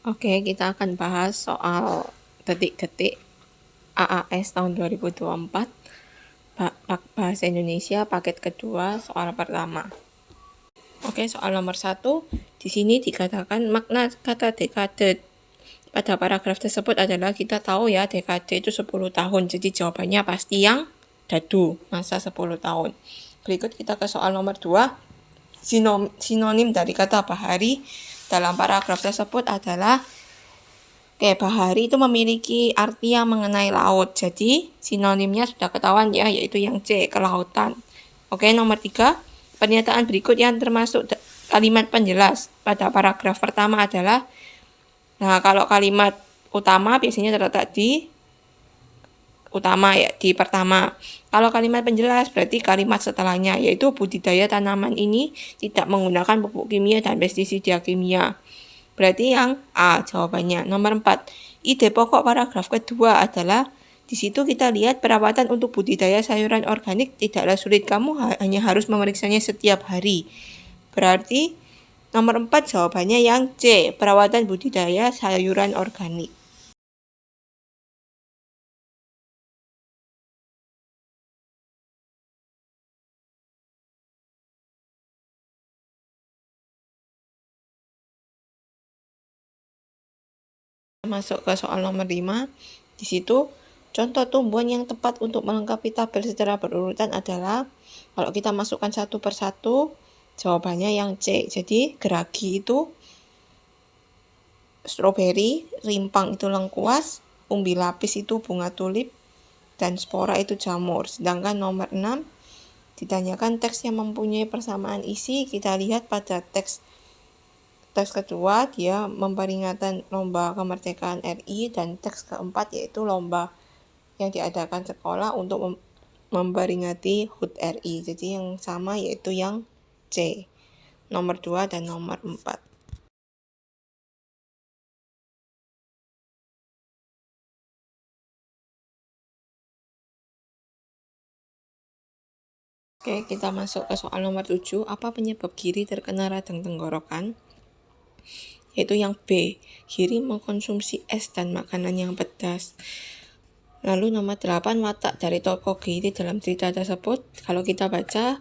Oke, kita akan bahas soal detik-detik AAS tahun 2024, bahasa Indonesia paket kedua, soal pertama. Oke, soal nomor 1, di sini dikatakan makna kata dekade pada paragraf tersebut adalah, kita tahu ya dekade itu 10 tahun, jadi jawabannya pasti yang dadu, masa 10 tahun. Berikut kita ke soal nomor 2, sinonim dari kata bahari dalam paragraf tersebut adalah, bahari itu memiliki arti yang mengenai laut, jadi sinonimnya sudah ketahuan ya, yaitu yang C, kelautan. Oke, nomor 3, pernyataan berikut yang termasuk kalimat penjelas pada paragraf pertama adalah, nah kalau kalimat utama biasanya terletak di utama ya, di pertama. Kalau kalimat penjelas berarti kalimat setelahnya, yaitu budidaya tanaman ini tidak menggunakan pupuk kimia dan pestisida kimia. Berarti yang A jawabannya. Nomor 4, ide pokok paragraf kedua adalah, di situ kita lihat perawatan untuk budidaya sayuran organik tidaklah sulit, kamu hanya harus memeriksanya setiap hari. Berarti nomor 4 jawabannya yang C, perawatan budidaya sayuran organik. Masuk ke soal nomor 5. Di situ contoh tumbuhan yang tepat untuk melengkapi tabel secara berurutan adalah, kalau kita masukkan satu per satu, jawabannya yang C. Jadi geragi itu stroberi, rimpang itu lengkuas, umbi lapis itu bunga tulip, dan spora itu jamur. Sedangkan nomor 6 ditanyakan teks yang mempunyai persamaan isi. Kita lihat pada teks kedua, dia memperingatan lomba kemerdekaan RI, dan teks keempat yaitu lomba yang diadakan sekolah untuk memperingati HUT RI. Jadi yang sama yaitu yang C, nomor 2 dan nomor 4. Oke, kita masuk ke soal nomor 7. Apa penyebab Giri terkena radang tenggorokan? Yaitu yang B, Giri mengkonsumsi es dan makanan yang pedas. Lalu nomor 8, watak dari tokoh Giri dalam cerita tersebut. Kalau kita baca,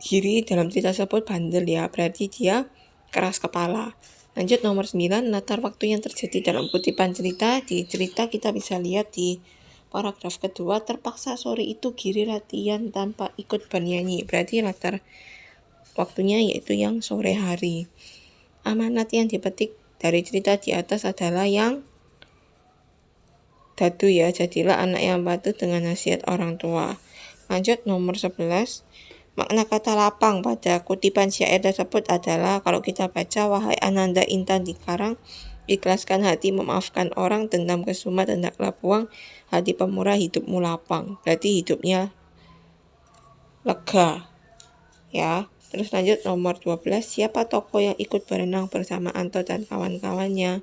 Giri dalam cerita tersebut bandel ya, berarti dia keras kepala. Lanjut nomor 9, latar waktu yang terjadi dalam kutipan cerita. Di cerita kita bisa lihat di paragraf kedua, terpaksa sore itu Giri latihan tanpa ikut bernyanyi, berarti latar waktunya yaitu yang sore hari. Amanat yang dipetik dari cerita di atas adalah yang dadu ya, jadilah anak yang patuh dengan nasihat orang tua. Lanjut nomor 11, makna kata lapang pada kutipan syair tersebut adalah, kalau kita baca, wahai Ananda Intan di Karang, ikhlaskan hati memaafkan orang, dendam kesumat hendaklah buang, hati pemurah hidupmu lapang. Berarti hidupnya lega ya. Terus lanjut nomor 12, siapa tokoh yang ikut berenang bersama Anto dan kawan-kawannya?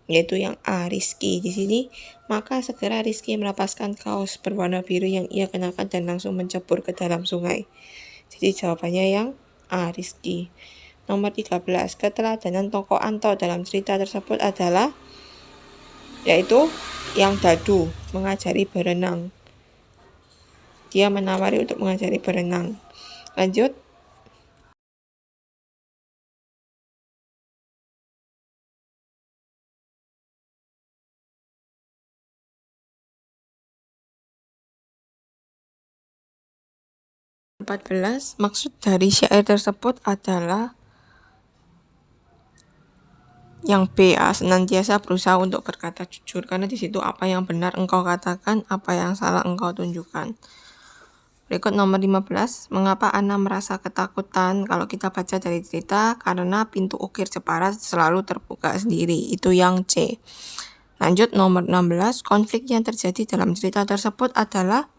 Yaitu yang A, Rizky. Di sini, maka segera Rizky melepaskan kaos berwarna biru yang ia kenakan dan langsung mencebur ke dalam sungai. Jadi jawabannya yang A, Rizky. Nomor 13, keteladanan tokoh Anto dalam cerita tersebut adalah, yaitu yang dadu, mengajari berenang. Dia menawari untuk mengajari berenang. Lanjut. Nomor 14, maksud dari syair tersebut adalah yang B, senantiasa berusaha untuk berkata jujur, karena di situ apa yang benar engkau katakan, apa yang salah engkau tunjukkan. Berikut nomor 15, mengapa Ana merasa ketakutan? Kalau kita baca dari cerita, karena pintu ukir Jepara selalu terbuka sendiri, itu yang C. Lanjut nomor 16, konflik yang terjadi dalam cerita tersebut adalah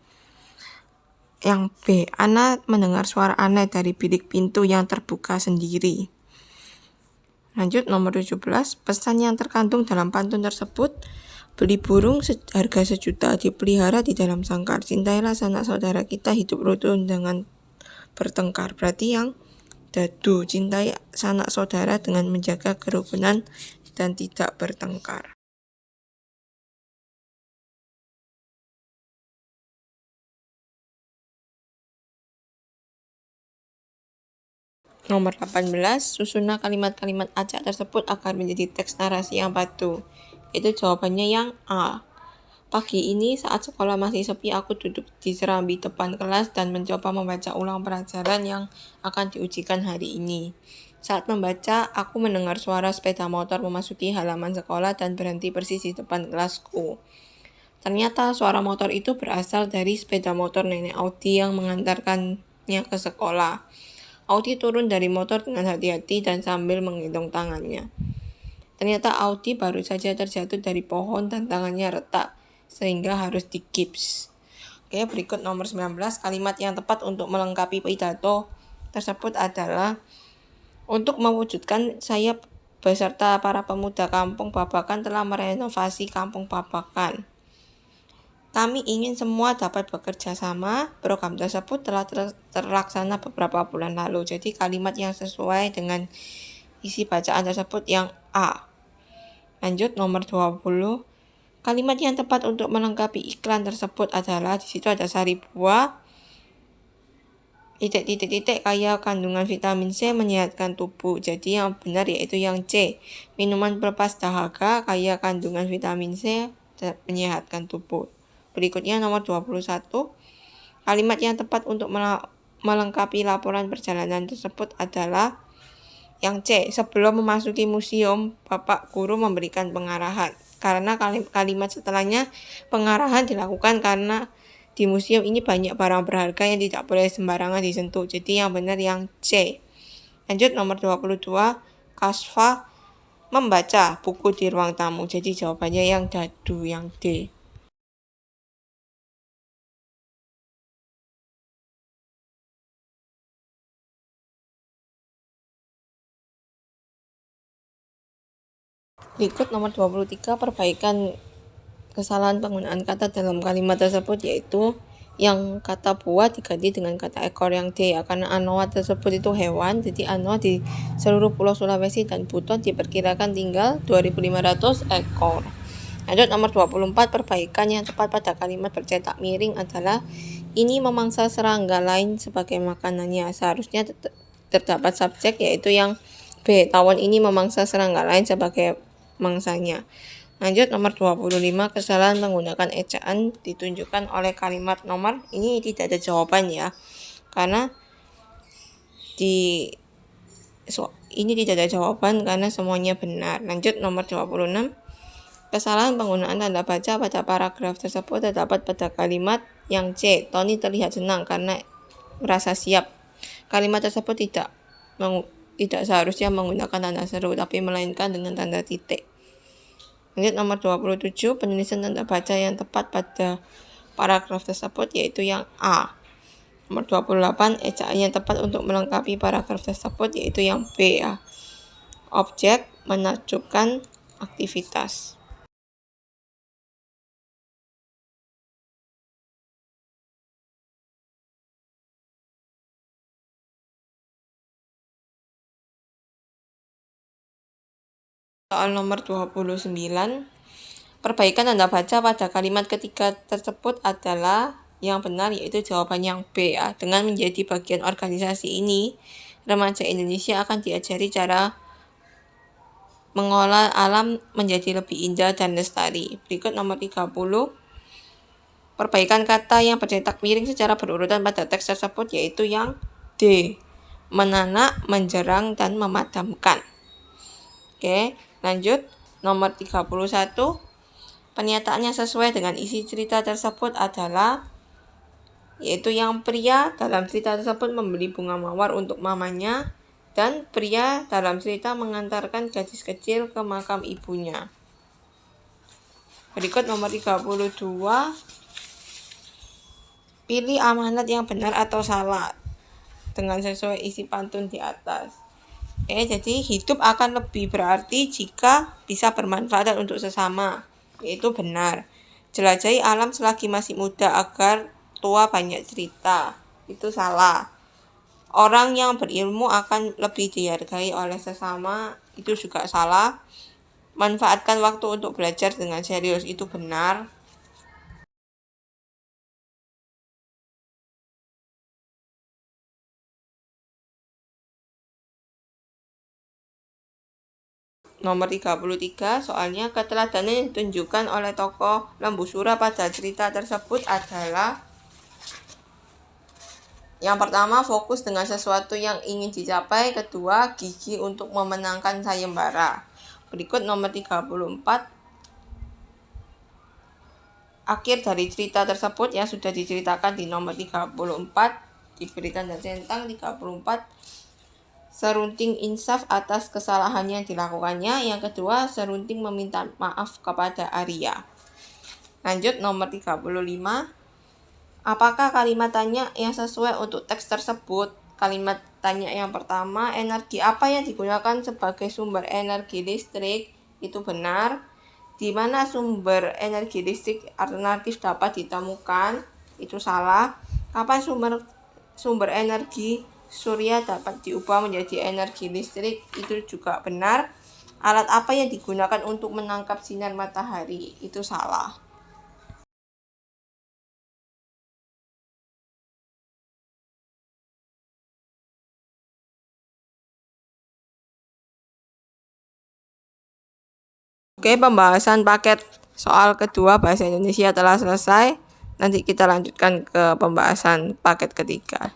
yang B, Ana mendengar suara aneh dari bilik pintu yang terbuka sendiri. Lanjut nomor 17, pesan yang terkandung dalam pantun tersebut, beli burung harga 1 juta, dipelihara di dalam sangkar, cintailah sanak saudara kita, hidup rukun dengan bertengkar. Berarti yang dadu, cintai sanak saudara dengan menjaga kerukunan dan tidak bertengkar. Nomor 18, susunan kalimat-kalimat acak tersebut akan menjadi teks narasi yang patuh. Itu jawabannya yang A. Pagi ini saat sekolah masih sepi, aku duduk di serambi depan kelas dan mencoba membaca ulang pelajaran yang akan diujikan hari ini. Saat membaca, aku mendengar suara sepeda motor memasuki halaman sekolah dan berhenti persis di depan kelasku. Ternyata suara motor itu berasal dari sepeda motor nenek Audi yang mengantarkannya ke sekolah. Audi turun dari motor dengan hati-hati dan sambil menggendong tangannya. Ternyata Audi baru saja terjatuh dari pohon dan tangannya retak, sehingga harus digips. Oke, berikut nomor 19. Kalimat yang tepat untuk melengkapi pidato tersebut adalah: untuk mewujudkan saya beserta para pemuda Kampung Babakan telah merenovasi Kampung Babakan. Kami ingin semua dapat bekerja sama. Program tersebut telah terlaksana beberapa bulan lalu. Jadi kalimat yang sesuai dengan isi bacaan tersebut yang A. Lanjut nomor 20. Kalimat yang tepat untuk melengkapi iklan tersebut adalah, di situ ada sari buah, titik-titik kaya kandungan vitamin C menyehatkan tubuh. Jadi yang benar yaitu yang C. Minuman pelepas dahaga kaya kandungan vitamin C menyehatkan tubuh. Berikutnya nomor 21. Kalimat yang tepat untuk melengkapi laporan perjalanan tersebut adalah yang C. Sebelum memasuki museum, Bapak Guru memberikan pengarahan. Karena kalimat setelahnya, pengarahan dilakukan karena di museum ini banyak barang berharga yang tidak boleh sembarangan disentuh. Jadi yang benar yang C. Lanjut nomor 22. Kasfa membaca buku di ruang tamu. Jadi jawabannya yang dadu, yang D. Berikut nomor 23, perbaikan kesalahan penggunaan kata dalam kalimat tersebut, yaitu yang kata buah diganti dengan kata ekor, yang D ya, karena anoa tersebut itu hewan. Jadi anoa di seluruh pulau Sulawesi dan Buton diperkirakan tinggal 2.500 ekor. Lanjut nomor 24, perbaikan yang tepat pada kalimat bercetak miring adalah: ini memangsa serangga lain sebagai makanannya. Seharusnya terdapat subjek, yaitu yang B. Tawon ini memangsa serangga lain sebagai mangsanya. Lanjut nomor 25, kesalahan menggunakan ejaan ditunjukkan oleh kalimat nomor ini tidak ada jawaban ya, karena ini tidak ada jawaban karena semuanya benar. Lanjut nomor 26, kesalahan penggunaan tanda baca pada paragraf tersebut terdapat pada kalimat yang C. Tony terlihat senang karena merasa siap. Kalimat tersebut tidak seharusnya menggunakan tanda seru, tapi melainkan dengan tanda titik. Lanjut nomor 27, penulisan tanda baca yang tepat pada paragraf tersebut, yaitu yang A. Nomor 28, ejaan yang tepat untuk melengkapi paragraf tersebut, yaitu yang B ya. Objek menakjubkan aktivitas. Soal nomor 29, perbaikan tanda baca pada kalimat ketiga tersebut adalah yang benar, yaitu jawaban yang B ya. Dengan menjadi bagian organisasi ini, remaja Indonesia akan diajari cara mengolah alam menjadi lebih indah dan lestari. Berikut nomor 30, perbaikan kata yang bercetak miring secara berurutan pada teks tersebut, yaitu yang D. Menanak, menjerang, dan memadamkan. Oke, lanjut nomor 31. Pernyataan yang sesuai dengan isi cerita tersebut adalah, yaitu yang pria dalam cerita tersebut membeli bunga mawar untuk mamanya, dan pria dalam cerita mengantarkan gadis kecil ke makam ibunya. Berikut nomor 32. Pilih amanat yang benar atau salah dengan sesuai isi pantun di atas. Jadi hidup akan lebih berarti jika bisa bermanfaat untuk sesama, yaitu benar. Jelajahi alam selagi masih muda agar tua banyak cerita, itu salah. Orang yang berilmu akan lebih dihargai oleh sesama, itu juga salah. Manfaatkan waktu untuk belajar dengan serius, itu benar. Nomor 33, soalnya keteladanan yang ditunjukkan oleh tokoh Lembu Sura pada cerita tersebut adalah: yang pertama, fokus dengan sesuatu yang ingin dicapai. Kedua, gigih untuk memenangkan sayembara. Berikut nomor 34, akhir dari cerita tersebut yang sudah diceritakan di nomor 34, diberi tanda centang. 34, Serunting insaf atas kesalahan yang dilakukannya. Yang kedua, Serunting meminta maaf kepada Arya. Lanjut nomor 35, apakah kalimat tanya yang sesuai untuk teks tersebut? Kalimat tanya yang pertama, energi apa yang digunakan sebagai sumber energi listrik? Itu benar. Di mana sumber energi listrik alternatif dapat ditemukan? Itu salah. Kapan sumber energi surya dapat diubah menjadi energi listrik? Itu juga benar. Alat apa yang digunakan untuk menangkap sinar matahari? Itu salah. Oke, pembahasan paket soal kedua bahasa Indonesia telah selesai. Nanti kita lanjutkan ke pembahasan paket ketiga.